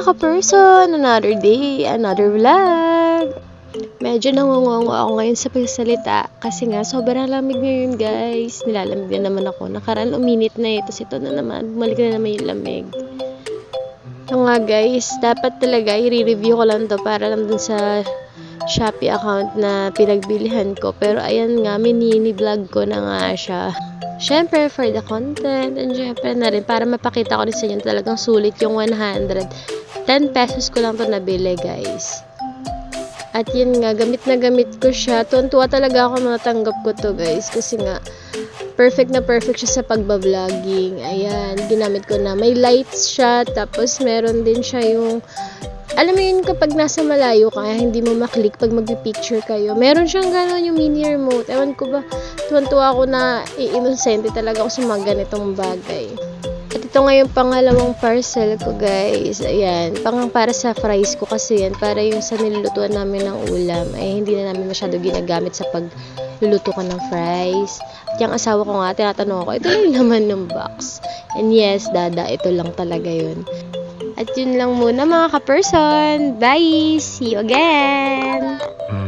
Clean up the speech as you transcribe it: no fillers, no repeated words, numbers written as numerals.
ka-person, another day, another vlog. Medyo nangungongo ako ngayon sa pagsalita kasi nga sobrang lamig ngayon guys. Nilalamig na naman ako. Nakaraan uminit na ito. Ito na naman. Bumalik na naman yung lamig. Ito nga guys, dapat talaga i-review ko lang to para lang dun sa Shopee account na pinagbilihan ko. Pero ayan nga, mini-vlog ko na nga siya. Syempre, for the content, and syempre na rin, para mapakita ko rin sa inyo talagang sulit yung 110 pesos ko lang to nabili, guys. At yun nga, gamit na gamit ko siya. Tuwan-tuwa talaga ako natanggap ko to, guys. Kasi nga, perfect na perfect siya sa pagbabloging. Ayan, ginamit ko na. May lights siya, tapos meron din siya yung alam mo yun kapag nasa malayo ka, hindi mo maklik pag magpipicture kayo. Meron siyang gano'n yung mini remote. Ewan ko ba, tuwan-tuwa ako na i-inosente talaga ako sa mga ganitong bagay. At ito nga yung pangalawang parcel ko guys. Ayan, para sa fries ko kasi yan. Para yung sa nilulutuan namin ng ulam, ay hindi na namin masyado ginagamit sa pagluluto ko ng fries. At yung asawa ko nga, tinatanong ako, ito lang yung laman ng box. And yes, dada, ito lang talaga yun. At yun lang muna mga ka-person. Bye! See you again!